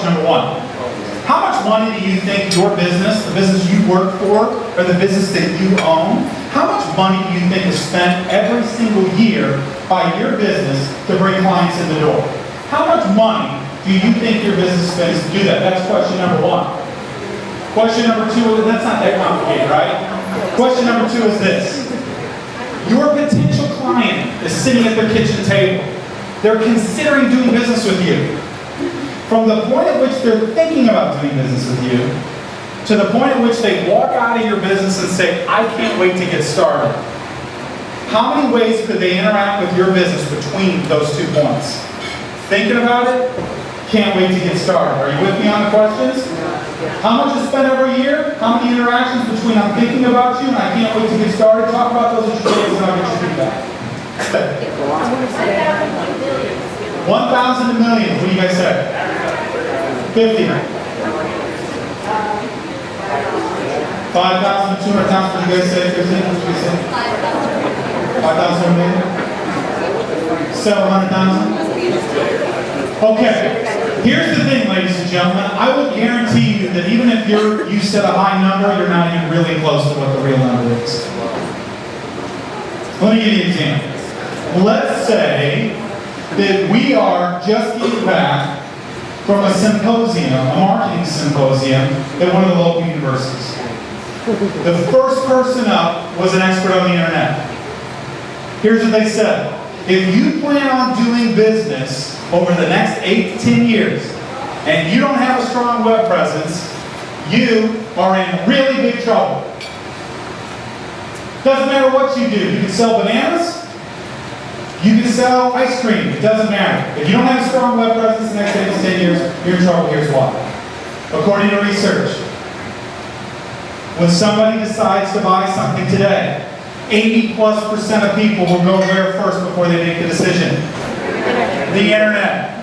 question number one. How much money do you think your business, the business you work for, or the business that you own, how much money do you think is spent every single year by your business to bring clients in the door? How much money do you think your business spends to do that? That's question number one. Question number two, that's not that complicated, right? Question number two is this. Your potential client is sitting at their kitchen table. They're considering doing business with you. From the point at which they're thinking about doing business with you, to the point at which they walk out of your business and say, I can't wait to get started. How many ways could they interact with your business between those 2 points? Thinking about it, can't wait to get started. Are you with me on the questions? How much is spent every year? How many interactions between I'm thinking about you and I can't wait to get started? Talk about those at your tables and I'll get your feedback. 1,000 to millions. What do you guys say? 50. 5,000 to 200,000. What do you guys say? 15. What do you say? 5,000 to a million. 700,000. Okay. Here's the thing, ladies and gentlemen. I will guarantee you that even if you set a high number, you're not even really close to what the real number is. Let me give you an example. Let's say that we are just getting back from a symposium, a marketing symposium at one of the local universities. The first person up was an expert on the internet. Here's what they said. If you plan on doing business over the next 8 to 10 years and you don't have a strong web presence, you are in really big trouble. Doesn't matter what you do. You can sell bananas. You can sell ice cream. It doesn't matter. If you don't have a strong web presence in the next 8 to 10 years, you're in trouble. Here's why. According to research, when somebody decides to buy something today, 80+% of people will go where first before they make the decision? The internet.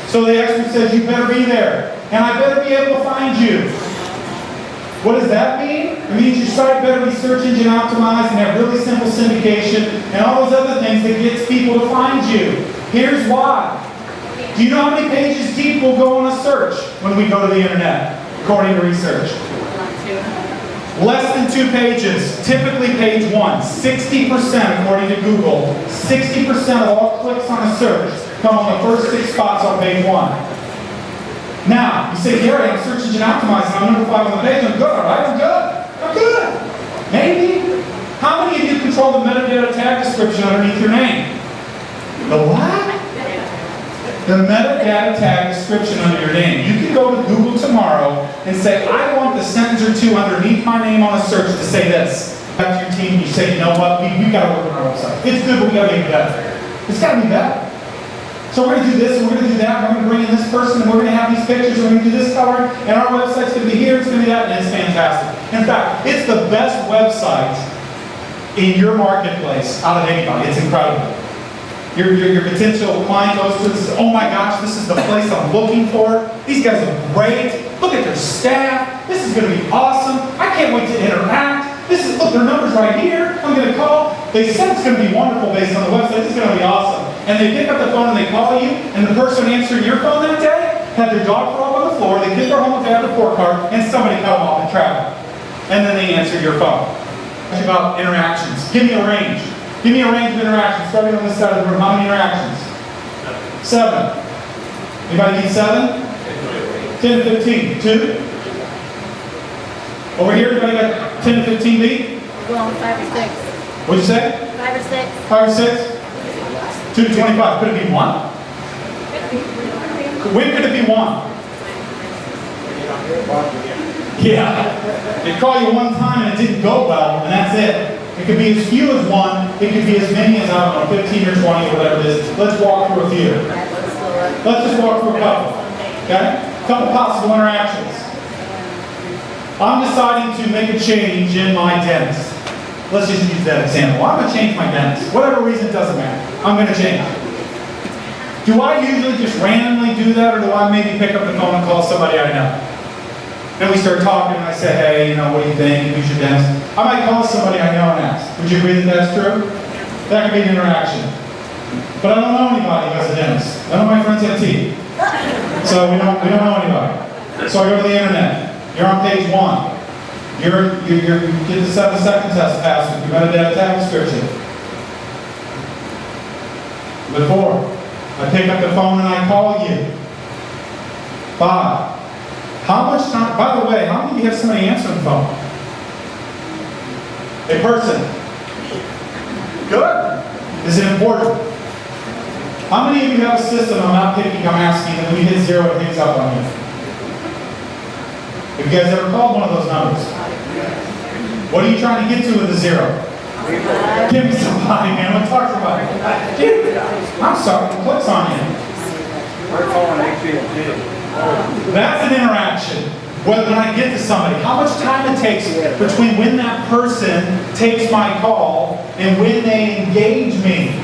So the expert says you better be there. And I better be able to find you. What does that mean? It means your site better be search engine optimized and have really simple syndication and all those other things that gets people to find you. Here's why. Do you know how many pages deep will go on a search when we go to the internet, according to research? Less than 2 pages, typically page 1. 60%, according to Google, 60% of all clicks on a search come on the first 6 spots on page 1. Now, you say, Gary, I'm search engine optimized and I'm number 5 on the page. I'm good, all right? I'm good. I'm good. Maybe. How many of you control the metadata tag description underneath your name? The what? The metadata tag description under your name. You can go to Google tomorrow and say, I want the sentence or 2 underneath my name on a search to say this. Back to your team, you say, you know what? We've got to work on our website. It's good, but we got to make it better. It's got to be better. So we're going to do this, and we're going to do that, and we're going to bring in this person, and we're going to have these pictures, and we're going to do this coloring, and our website's going to be here, it's going to be that, and it's fantastic. In fact, it's the best website in your marketplace out of anybody. It's incredible. Your potential client goes to it and says, oh my gosh, this is the place I'm looking for. These guys are great. Look at their staff. This is going to be awesome. I can't wait to interact. Look, their number's right here. I'm going to call. They said it's going to be wonderful based on the website. It's going to be awesome. And they pick up the phone and they call you, and the person answering your phone that day had their dog throw up on the floor, they kicked their home with the report card, and somebody cut them off in traffic. And then they answer your phone. It's about interactions. Give me a range. Give me a range of interactions. Starting on this side of the room, how many interactions? 7. Anybody need 7? 10 to 15. 2? Over here, anybody got 10 to 15 beat? We're going 5 or 6. What'd you say? 5 or 6. 5 or 6? 2 to 25. Could it be 1? When could it be 1? Yeah. They call you one time and it didn't go well, and that's it. It could be as few as 1. It could be as many as, I don't know, 15 or 20 or whatever it is. Let's walk through a few. Let's just walk through a couple. Okay? A couple possible interactions. I'm deciding to make a change in my dentist. Let's just use that example. I'm going to change my dentist. Whatever reason, it doesn't matter. I'm going to change. Do I usually just randomly do that, or do I maybe pick up the phone and call somebody I know? Then we start talking, and I say, hey, what do you think? Who's your dentist? I might call somebody I know and ask. Would you agree that that's true? That could be an interaction. But I don't know anybody who has a dentist. None of my friends have teeth. So we don't know anybody. So I go to the internet. You're on page 1. You get the 7-second test passed with your metadata description. The 4. I pick up the phone and I call you. 5. How much time, by the way, how many of you have somebody answer the phone? A person. Good. Is it important? How many of you have a system, I'm not picking, I'm asking, and when you hit 0, it hangs up on you? Have you guys ever called one of those numbers? What are you trying to get to with the 0? Give me somebody, man. What talks about it? Dude, I'm sorry. It clicks on you. We're calling AT&T. That's an interaction. When I get to somebody, how much time it takes between when that person takes my call and when they engage me.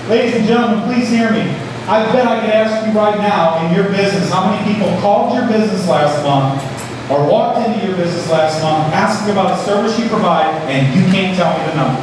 Ladies and gentlemen, please hear me. I bet I could ask you right now in your business, how many people called your business last month or walked into your business last month asking about a service you provide and you can't tell me the number.